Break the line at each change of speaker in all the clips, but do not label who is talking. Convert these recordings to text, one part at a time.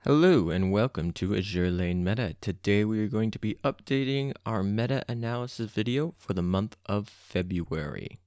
Hello and welcome to Azur Lane Meta. Today we are going to be updating our meta analysis video for the month of February.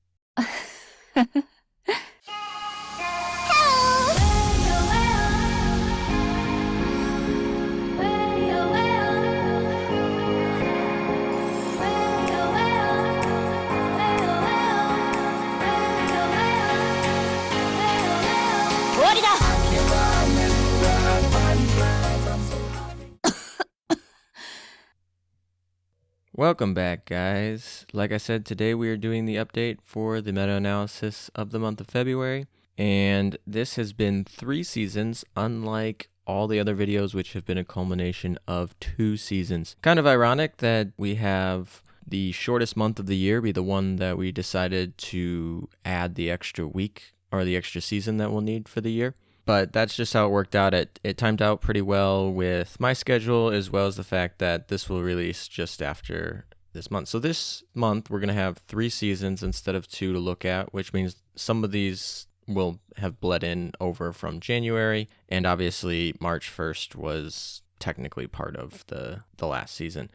Welcome back, guys. Like I said, today we are doing the update for the meta-analysis of the month of February, and this has been 3 seasons, unlike all the other videos which have been a culmination of 2 seasons. Kind of ironic that we have the shortest month of the year be the one that we decided to add the extra week or the extra season that we'll need for the year. But that's just how it worked out. It timed out pretty well with my schedule, as well as the fact that this will release just after this month. So this month, we're going to have 3 seasons instead of 2 to look at, which means some of these will have bled in over from January. And obviously, March 1st was technically part of the last season.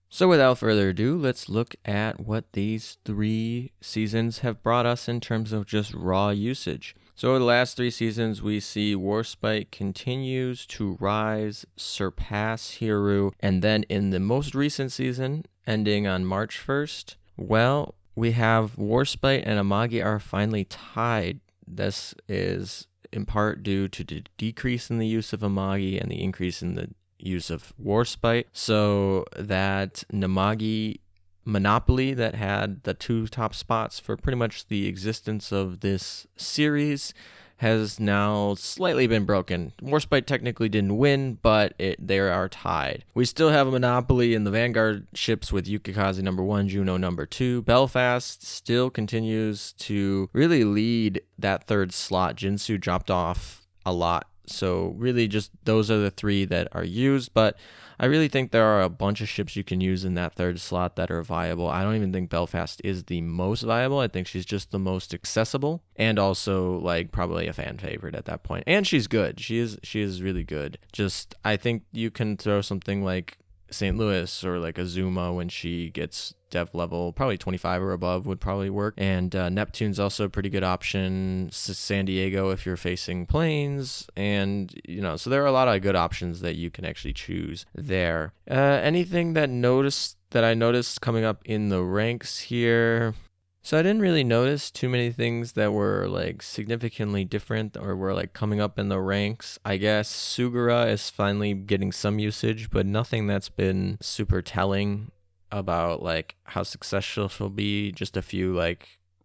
So without further ado, let's look at what these 3 seasons have brought us in terms of just raw usage. So over the last 3 seasons, we see Warspite continues to rise, surpass Hiru, and then in the most recent season, ending on March 1st, well, we have Warspite and Amagi are finally tied. This is in part due to the decrease in the use of Amagi and the increase in the use of Warspite. So that Namagi monopoly that had the 2 top spots for pretty much the existence of this series has now slightly been broken. Warspite technically didn't win, but they are tied. We still have a monopoly in the Vanguard ships with Yukikaze number 1, Juno number 2. Belfast still continues to really lead that 3rd slot. Jinsu dropped off a lot. So really just those are the 3 that are used, but I really think there are a bunch of ships you can use in that 3rd slot that are viable. I don't even think Belfast is the most viable. I think she's just the most accessible and also like probably a fan favorite at that point. And she's good. She is really good. Just I think you can throw something like St. Louis or like Azuma when she gets dev level, probably 25 or above would probably work. And Neptune's also a pretty good option. San Diego if you're facing planes, and so there are a lot of good options that you can actually choose there. Anything that I noticed coming up in the ranks here? So I didn't really notice too many things that were like significantly different or were like coming up in the ranks. I guess Sugura is finally getting some usage, but nothing that's been super telling about like how successful she'll be. Just a few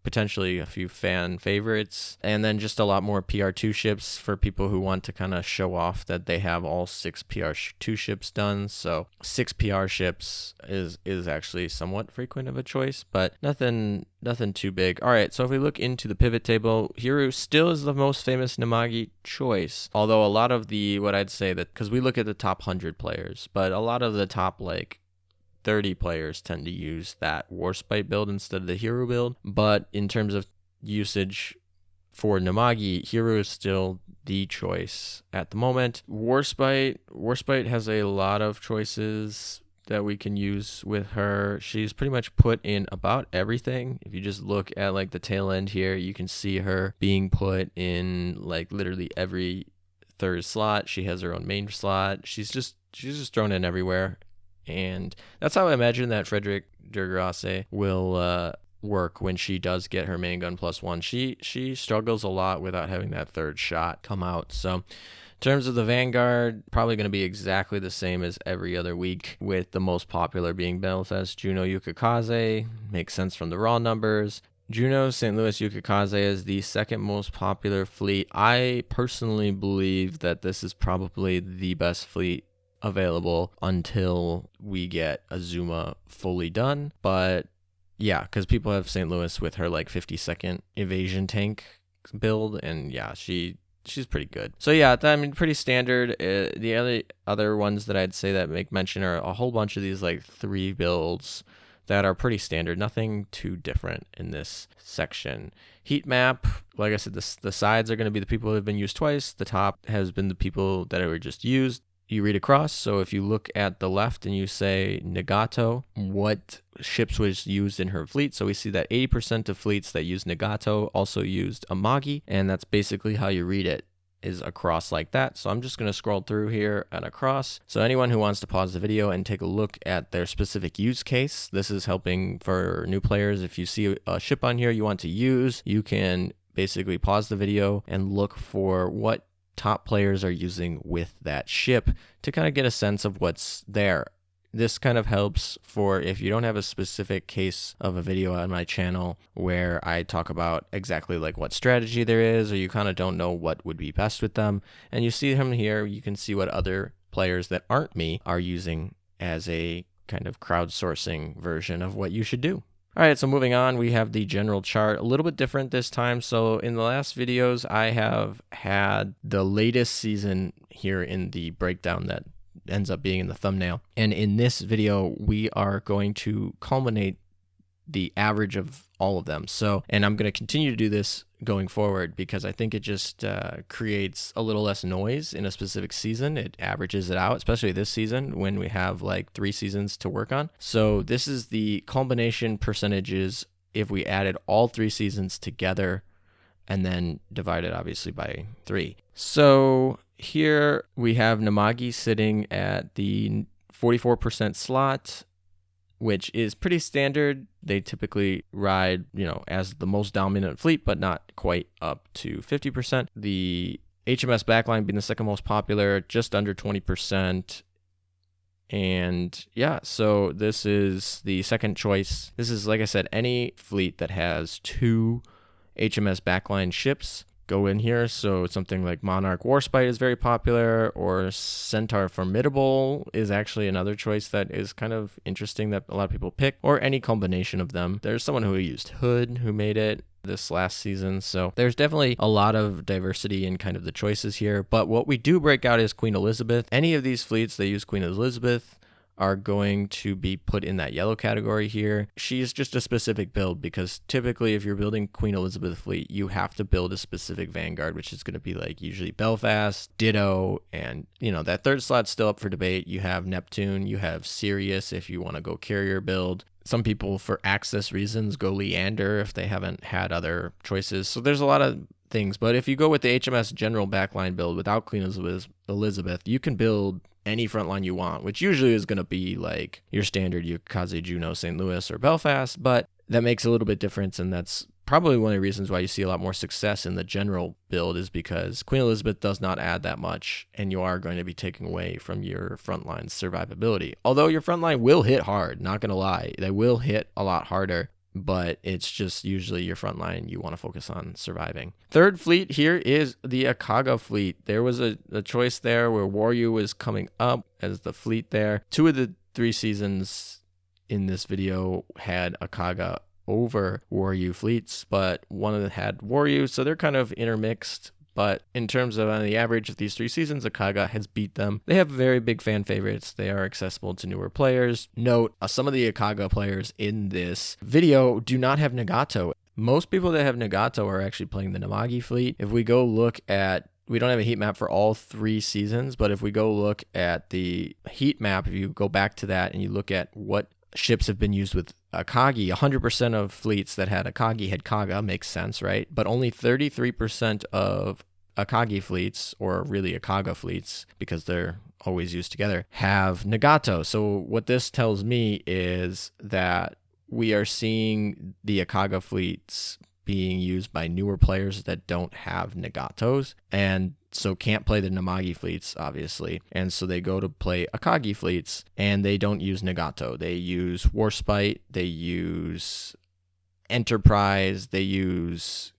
potentially a few fan favorites, and then just a lot more PR2 ships for people who want to kind of show off that they have all 6 PR2 ships done. So 6 PR ships is actually somewhat frequent of a choice, but nothing too big. All right, so if we look into the pivot table, Hiru still is the most famous Namagi choice, although a lot of what I'd say that, because we look at the top 100 players, but a lot of the top 30 players tend to use that Warspite build instead of the Hiru build. But in terms of usage for Namagi, Hiru is still the choice at the moment. Warspite has a lot of choices that we can use with her. She's pretty much put in about everything. If you just look at the tail end here, you can see her being put in literally every 3rd slot. She has her own main slot. She's just thrown in everywhere. And that's how I imagine that Frederick Durgrasse will work when she does get her main gun +1. She struggles a lot without having that 3rd shot come out. So in terms of the Vanguard, probably going to be exactly the same as every other week, with the most popular being Belfast, Juno, Yukikaze. Makes sense from the raw numbers. Juno, St. Louis, Yukikaze is the 2nd most popular fleet. I personally believe that this is probably the best fleet available until we get Azuma fully done. But yeah, because people have St. Louis with her 50-second evasion tank build, and yeah, she's pretty good. So yeah, I mean, pretty standard. The other ones that I'd say that make mention are a whole bunch of these 3 that are pretty standard. Nothing too different in this section. Heat map, like I said, the sides are going to be the people who have been used twice. The top has been the people that were just used. You read across, so if you look at the left and you say Nagato, what ships was used in her fleet? So we see that 80% of fleets that use Nagato also used Amagi, and that's basically how you read it, is across like that. So I'm just going to scroll through here and across. So anyone who wants to pause the video and take a look at their specific use case, this is helping for new players. If you see a ship on here you want to use, you can basically pause the video and look for what top players are using with that ship to kind of get a sense of what's there. This kind of helps for if you don't have a specific case of a video on my channel where I talk about exactly like what strategy there is, or you kind of don't know what would be best with them, and you see them here, you can see what other players that aren't me are using as a kind of crowdsourcing version of what you should do. All right, so moving on, we have the general chart, a little bit different this time. So in the last videos, I have had the latest season here in the breakdown that ends up being in the thumbnail. And in this video, we are going to culminate the average of all of them. So, and I'm going to continue to do this going forward because I think it just creates a little less noise in a specific season. It averages it out, especially this season when we have like 3 seasons to work on. So this is the culmination percentages if we added all 3 seasons together and then divided obviously by 3. So here we have Namagi sitting at the 44% slot, which is pretty standard. They typically ride, as the most dominant fleet, but not quite up to 50%. The HMS backline being the second most popular, just under 20%. And yeah, so this is the second choice. This is, like I said, any fleet that has 2 HMS backline ships go in here. So something like Monarch Warspite is very popular, or Centaur Formidable is actually another choice that is kind of interesting that a lot of people pick, or any combination of them. There's someone who used Hood who made it this last season. So there's definitely a lot of diversity in kind of the choices here. But what we do break out is Queen Elizabeth. Any of these fleets that use Queen Elizabeth are going to be put in that yellow category here. She's just a specific build because typically if you're building Queen Elizabeth fleet, you have to build a specific vanguard, which is going to be like usually Belfast, Ditto, and that third slot's still up for debate. You have Neptune, you have Sirius if you want to go carrier build. Some people, for access reasons, go Leander if they haven't had other choices. So there's a lot of things. But if you go with the HMS general backline build without Queen Elizabeth, you can build any frontline you want, which usually is going to be like your standard Yukaze, Juno, St. Louis, or Belfast. But that makes a little bit difference, and that's probably one of the reasons why you see a lot more success in the general build, is because Queen Elizabeth does not add that much, and you are going to be taking away from your frontline's survivability. Although your frontline will hit hard, not going to lie. They will hit a lot harder, but it's just usually your frontline you want to focus on surviving. Third fleet here is the Akaga fleet. There was a choice there where Waryu was coming up as the fleet there. 2 of the 3 seasons in this video had Akaga over Waryu fleets, but one of them had Waryu, so they're kind of intermixed. But in terms of on the average of these 3 seasons, Akaga has beat them. They have very big fan favorites. They are accessible to newer players. Note, some of the Akaga players in this video do not have Nagato. Most people that have Nagato are actually playing the Namagi fleet. If we go look at, we don't have a heat map for all 3 seasons, but if we go look at the heat map, if you go back to that and you look at what ships have been used with Akagi, 100% of fleets that had Akagi had Kaga, makes sense, right? But only 33% of Akagi fleets, or really Akaga fleets, because they're always used together, have Nagato. So what this tells me is that we are seeing the Akaga fleets being used by newer players that don't have Nagatos, and so can't play the Namagi fleets, obviously. And so they go to play Akagi fleets, and they don't use Nagato. They use Warspite, they use Enterprise, they use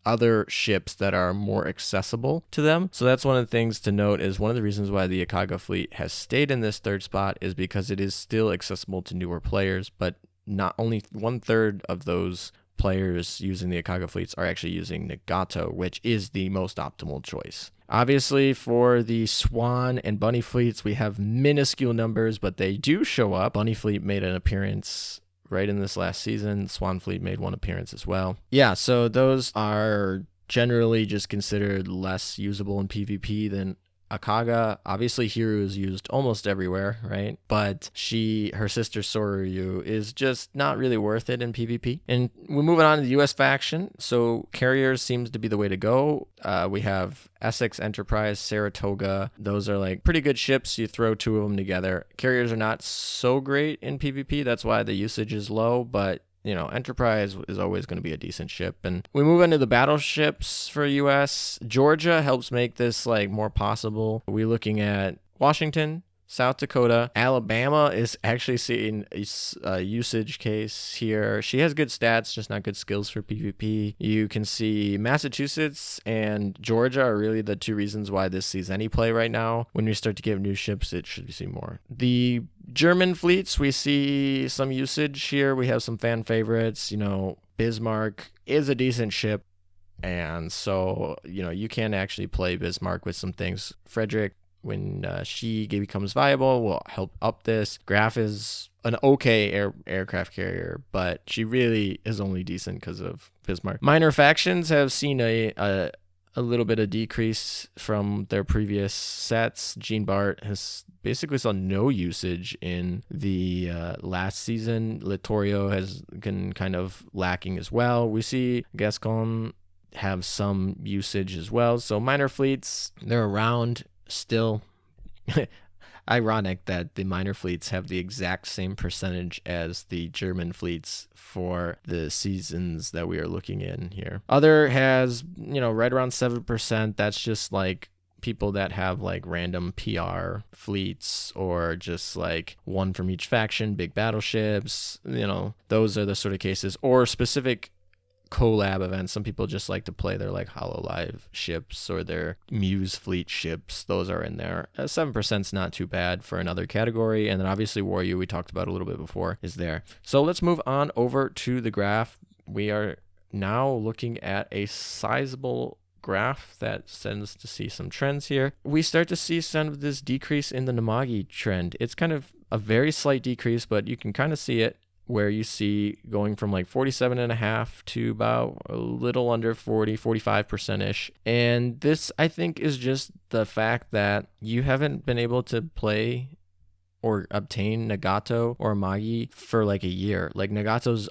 other ships that are more accessible to them. So that's one of the things to note, is one of the reasons why the Akaga fleet has stayed in this 3rd spot is because it is still accessible to newer players, but not only 1/3 of those players using the Akaga fleets are actually using Nagato, which is the most optimal choice. Obviously, for the Swan and Bunny fleets, we have minuscule numbers, but they do show up. Bunny fleet made an appearance right in this last season. Swan Fleet made one appearance as well. Yeah, so those are generally just considered less usable in PvP than Akaga. Obviously, Hiru is used almost everywhere, right? But her sister Soryu is just not really worth it in PvP. And we're moving on to the US faction. So Carriers seems to be the way to go. We have Essex, Enterprise, Saratoga. Those are like pretty good ships. You throw two of them together. Carriers are not so great in PvP. That's why the usage is low, but Enterprise is always going to be a decent ship. And we move into the battleships for US. Georgia helps make this like more possible. We're looking at Washington, South Dakota. Alabama is actually seeing a usage case here. She has good stats, just not good skills for PvP. You can see Massachusetts and Georgia are really the two reasons why this sees any play right now. When we start to get new ships, it should see more. The German fleets, we see some usage here. We have some fan favorites. Bismarck is a decent ship. And so, you can actually play Bismarck with some things. Frederick, when she becomes viable, will help up this. Graf is an okay aircraft carrier, but she really is only decent because of Bismarck. Minor factions have seen a little bit of decrease from their previous sets. Jean Bart has basically saw no usage in the last season. Littorio has been kind of lacking as well. We see Gascon have some usage as well. So minor fleets, they're around still. Ironic that the minor fleets have the exact same percentage as the German fleets for the seasons that we are looking in here. Other has, right around 7%. That's just like people that have like random PR fleets or just like one from each faction, big battleships. Those are the sort of cases, or specific collab events. Some people just like to play their like HoloLive ships or their Muse fleet ships. Those are in there. 7% is not too bad for another category. And then obviously Warrior, we talked about a little bit before, is there. So let's move on over to the graph. We are now looking at a sizable graph that tends to see some trends here. We start to see some of this decrease in the Namagi trend. It's kind of a very slight decrease, but you can kind of see it, where you see going from like 47.5 to about a little under 45%-ish. And this, I think, is just the fact that you haven't been able to play or obtain Nagato or Amagi for like a year. Like Nagato's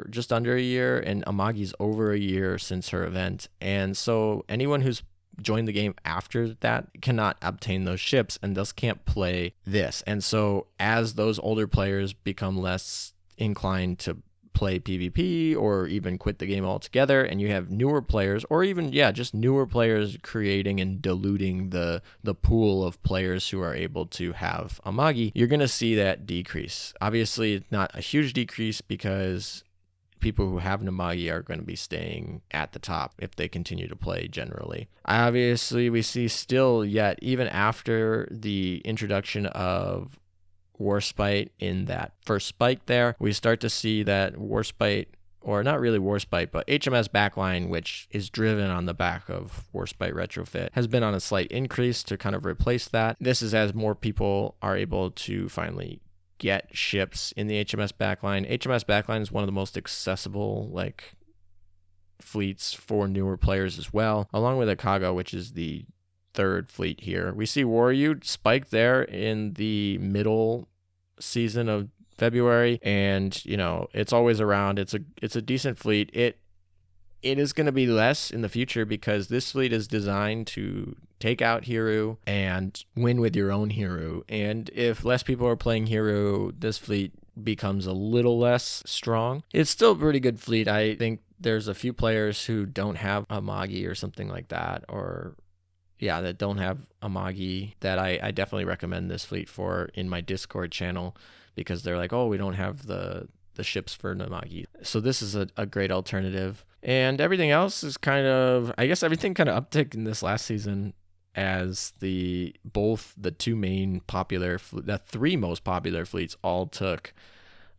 just under a year, and Amagi's over a year since her event. And so anyone who's joined the game after that cannot obtain those ships and thus can't play this. And so as those older players become less inclined to play PvP or even quit the game altogether, and you have newer players, or even just newer players creating and diluting the pool of players who are able to have Amagi, you're going to see that decrease. Obviously, it's not a huge decrease because people who have Namagi are going to be staying at the top if they continue to play generally. Obviously, we see still yet, even after the introduction of Warspite in that first spike there, we start to see that Warspite, or not really Warspite, but HMS Backline, which is driven on the back of Warspite Retrofit, has been on a slight increase to kind of replace that. This is as more people are able to finally get ships in the HMS Backline. HMS Backline is one of the most accessible fleets for newer players as well, along with Akaga, which is the third fleet here. We see Warrior spike there in the middle season of February, and it's always around. It's a decent fleet. It is going to be less in the future because this fleet is designed to take out Hiru and win with your own Hiru. And if less people are playing Hiru, this fleet becomes a little less strong. It's still a pretty good fleet. I think there's a few players who don't have Amagi or something like that, that don't have Amagi, that I definitely recommend this fleet for in my Discord channel, because they're like, oh, we don't have the ships for Namagi. So this is a great alternative. And everything else is everything kind of upticked in this last season, as the three most popular fleets all took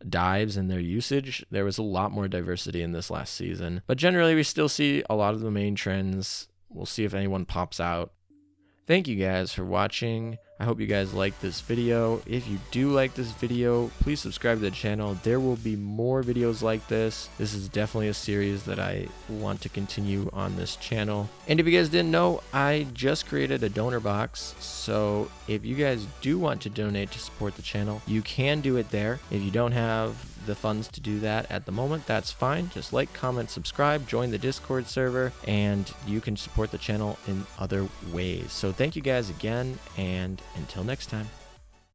dives in their usage. There was a lot more diversity in this last season. But generally, we still see a lot of the main trends. We'll see if anyone pops out. Thank you guys for watching. I hope you guys like this video. If you do like this video, please subscribe to the channel. There will be more videos like this. This is definitely a series that I want to continue on this channel. And if you guys didn't know, I just created a donor box. So if you guys do want to donate to support the channel, you can do it there. If you don't have the funds to do that at the moment, that's fine. Just like, comment, subscribe, join the Discord server, and you can support the channel in other ways. So thank you guys again, and until next time.